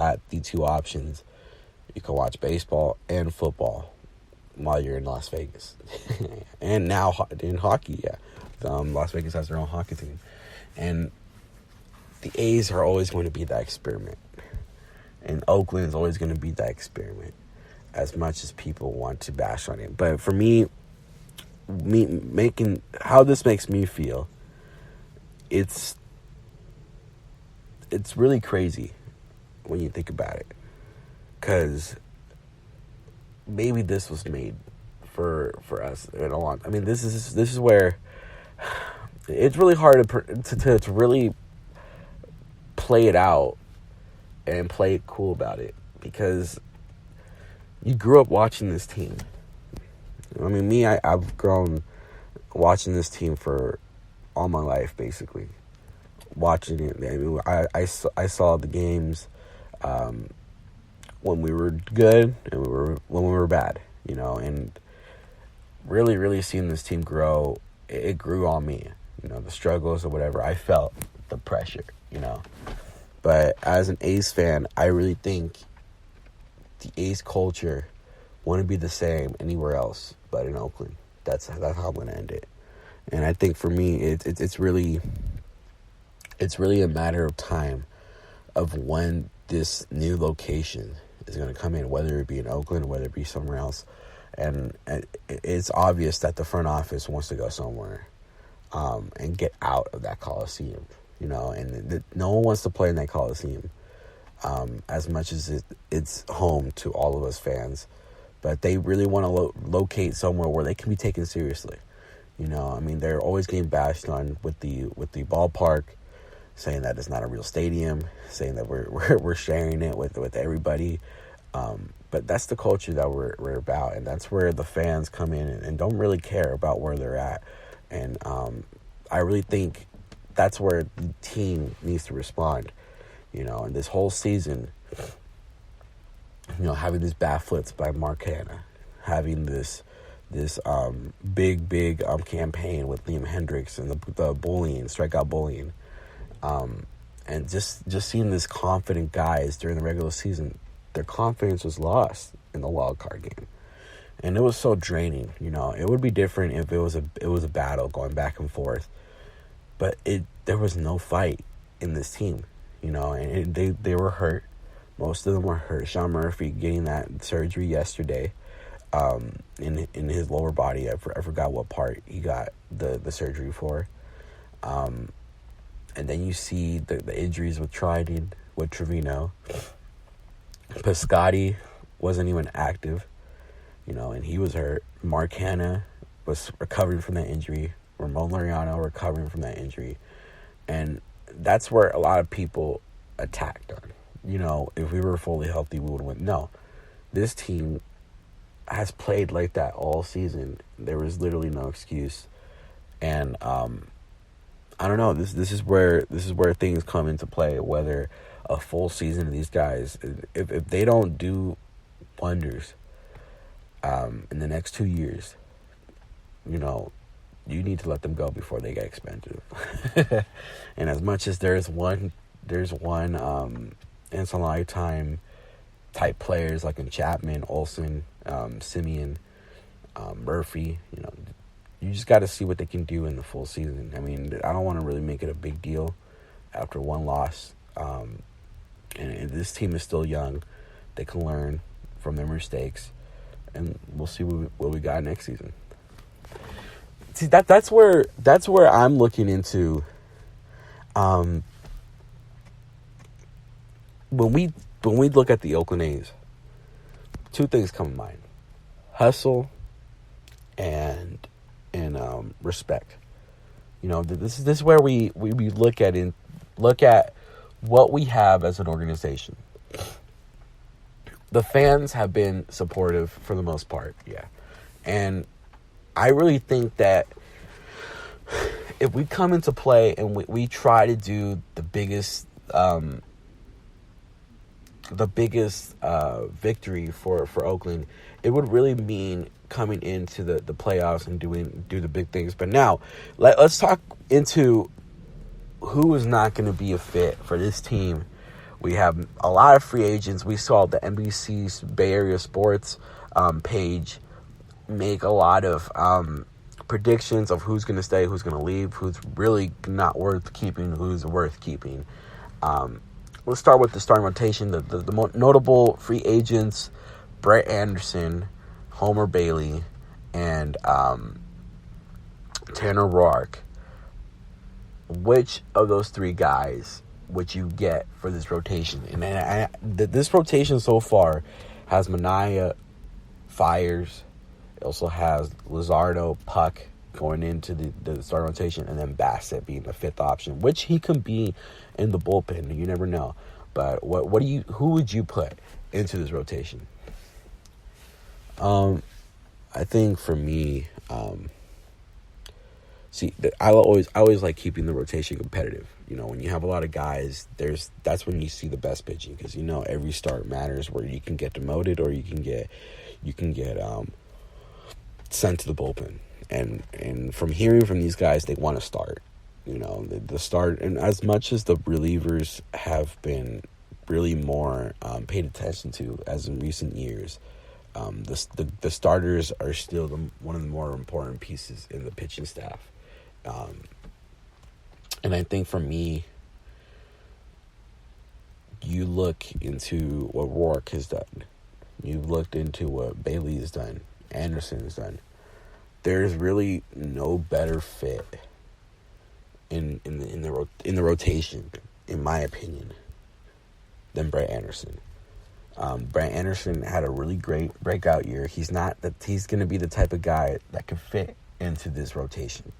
at the two options. You can watch baseball and football while you're in Las Vegas. And now in hockey, yeah. Las Vegas has their own hockey team. And the A's are always going to be that experiment. And Oakland is always going to be that experiment, as much as people want to bash on it. But for me making how this makes me feel, it's really crazy when you think about it, because maybe this was made for us in a long. I mean, this is where it's really hard to really play it out and play it cool about it, because you grew up watching this team. I mean, I've grown watching this team for all my life, basically. Watching it, I mean, I saw the games when we were good and when we were bad, and really, really seeing this team grow, it grew on me. The struggles or whatever, I felt the pressure, But as an A's fan, I really think the A's culture wouldn't be the same anywhere else but in Oakland. That's how I'm going to end it. And I think for me, it's really a matter of time of when this new location is going to come in, whether it be in Oakland or whether it be somewhere else. And it's obvious that the front office wants to go somewhere and get out of that Coliseum, and no one wants to play in that Coliseum as much as it's home to all of us fans. But they really want to locate somewhere where they can be taken seriously. I mean, they're always getting bashed on with the ballpark, saying that it's not a real stadium, saying that we're sharing it with everybody. But that's the culture that we're about, and that's where the fans come in and don't really care about where they're at. And I really think that's where the team needs to respond. And this whole season, having these bat flips by Mark Hanna, having this big campaign with Liam Hendricks and the bullying, strikeout bullying, and just seeing this confident guys during the regular season, their confidence was lost in the wild card game, and it was so draining. It would be different if it was a battle going back and forth, but there was no fight in this team, and they were hurt. Most of them were hurt. Sean Murphy getting that surgery yesterday in his lower body. I forgot what part he got the surgery for. And then you see the injuries with Trident, with Trevino. Piscotty wasn't even active, and he was hurt. Mark Hanna was recovering from that injury. Ramon Laureano recovering from that injury. And that's where a lot of people attacked on. If we were fully healthy, we would win. No, this team has played like that all season. There was literally no excuse. And I don't know. This is where things come into play. Whether a full season of these guys, if they don't do wonders in the next 2 years, you need to let them go before they get expensive. And as much as there's one once in a lifetime type players like in Chapman, Olsen, Simeon, Murphy, you just got to see what they can do in the full season. I mean, I don't want to really make it a big deal after one loss. And this team is still young. They can learn from their mistakes, and we'll see what we got next season. See, that's where I'm looking into. When we look at the Oakland A's, two things come to mind: hustle and respect. This is where we look at what we have as an organization. The fans have been supportive for the most part, yeah, and I really think that if we come into play and we try to do the biggest victory for Oakland, it would really mean coming into the playoffs and do the big things. But now let's talk into who is not going to be a fit for this team We have a lot of free agents. We saw the NBC's Bay Area Sports page make a lot of predictions of who's going to stay, who's going to leave, who's really not worth keeping, who's worth keeping. Let's start with the starting rotation. The most notable free agents: Brett Anderson, Homer Bailey, and Tanner Roark. Which of those three guys would you get for this rotation? And this rotation so far has Manaea, Fiers. It also has Luzardo, Puck going into the starting rotation, and then Bassett being the fifth option, which he can be in the bullpen. You never know. But who would you put into this rotation? I think for me, I always like keeping the rotation competitive. You know, when you have a lot of guys, that's when you see the best pitching, because you know every start matters, where you can get demoted or you can get sent to the bullpen. And from hearing from these guys, they want to start. You know, the start, and as much as the relievers have been really more paid attention to as in recent years, the starters are still one of the more important pieces in the pitching staff. And I think for me, you look into what Roark has done. You've looked into what Bailey has done, Anderson has done. There's really no better fit in the rotation, in my opinion, than Brett Anderson. Brett Anderson had a really great breakout year. He's going to be the type of guy that could fit into this rotation.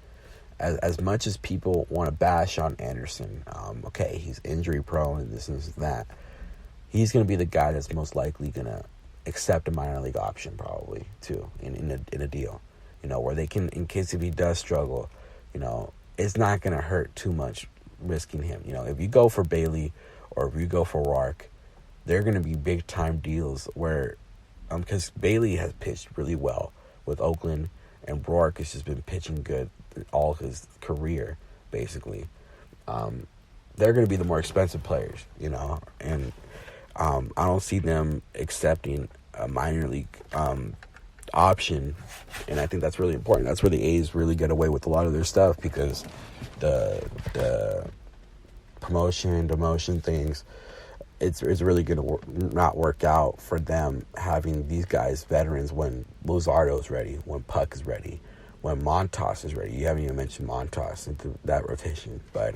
As much as people want to bash on Anderson, okay, he's injury prone and this and that, he's going to be the guy that's most likely going to accept a minor league option, probably too, in a deal. You know, where they can, in case if he does struggle, you know, it's not going to hurt too much risking him. You know, if you go for Bailey or if you go for Roark, they're going to be big time deals where, because Bailey has pitched really well with Oakland and Roark has just been pitching good all his career, basically. They're going to be the more expensive players, you know, and I don't see them accepting a minor league option, and I think that's really important. That's where the A's really get away with a lot of their stuff, because the promotion, demotion things, it's really going to not work out for them having these guys veterans when Luzardo's ready, when Puck is ready, when Montas is ready. You haven't even mentioned Montas into that rotation, but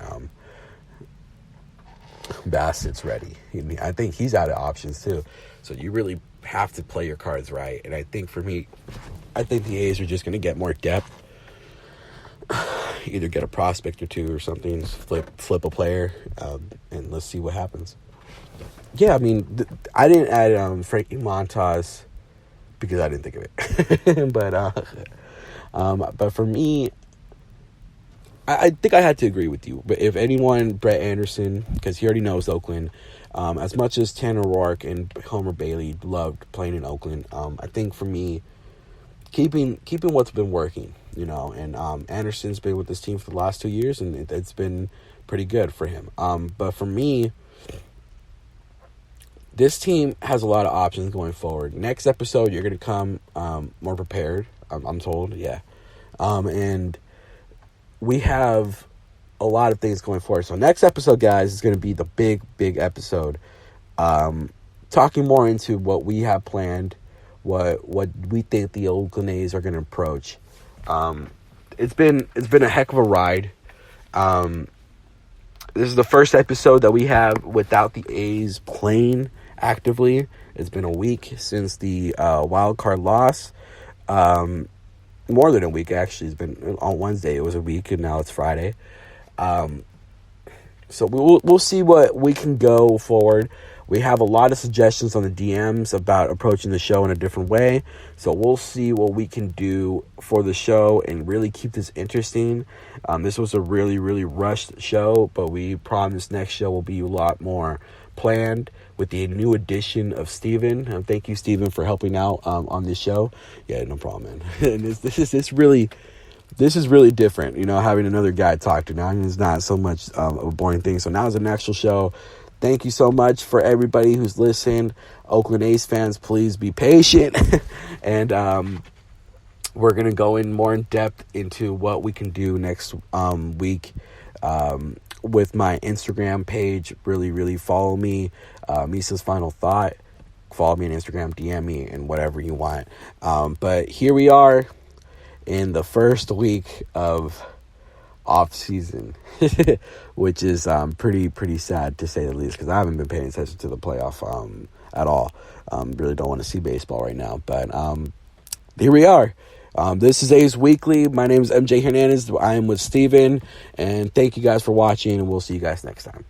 Bassett's ready. I think he's out of options too. So you really have to play your cards right. And I think for me, I think the A's are just going to get more depth. Either get a prospect or two or something, flip a player, and let's see what happens. Yeah, I mean, I didn't add Frankie Montas because I didn't think of it. But for me, I think I had to agree with you. But if anyone, Brett Anderson, because he already knows Oakland, as much as Tanner Roark and Homer Bailey loved playing in Oakland, I think for me, keeping what's been working, you know, and Anderson's been with this team for the last 2 years, and it's been pretty good for him. But for me, this team has a lot of options going forward. Next episode, you're going to come more prepared, I'm told, yeah. And we have a lot of things going forward. So next episode, guys, is going to be the big episode. Talking more into what we have planned, what we think the Oakland A's are going to approach. It's been a heck of a ride. This is the first episode that we have without the A's playing actively. It's been a week since the wild card loss. More than a week, actually. It's been on Wednesday. It was a week, and now it's Friday. So we'll see what we can go forward. We have a lot of suggestions on the DMs about approaching the show in a different way. So we'll see what we can do for the show and really keep this interesting. This was a really, really rushed show, but we promise next show will be a lot more planned with the new addition of Steven. Thank you, Steven, for helping out on this show. Yeah, no problem, man. And this is really different, you know, having another guy talk to now. It's not so much a boring thing. So now it's an actual show. thank you so much for everybody who's listened. Oakland A's fans, please be patient. And we're going to go in more in depth into what we can do next week with my Instagram page. Really follow me, Misa's Final Thought. Follow me on Instagram, DM me, and whatever you want. But here we are in the first week of off season, which is pretty sad to say the least, because I haven't been paying attention to the playoff at all. Really don't want to see baseball right now, but here we are. This is A's Weekly. My name is MJ Hernandez. I am with Steven, and thank you guys for watching, and we'll see you guys next time.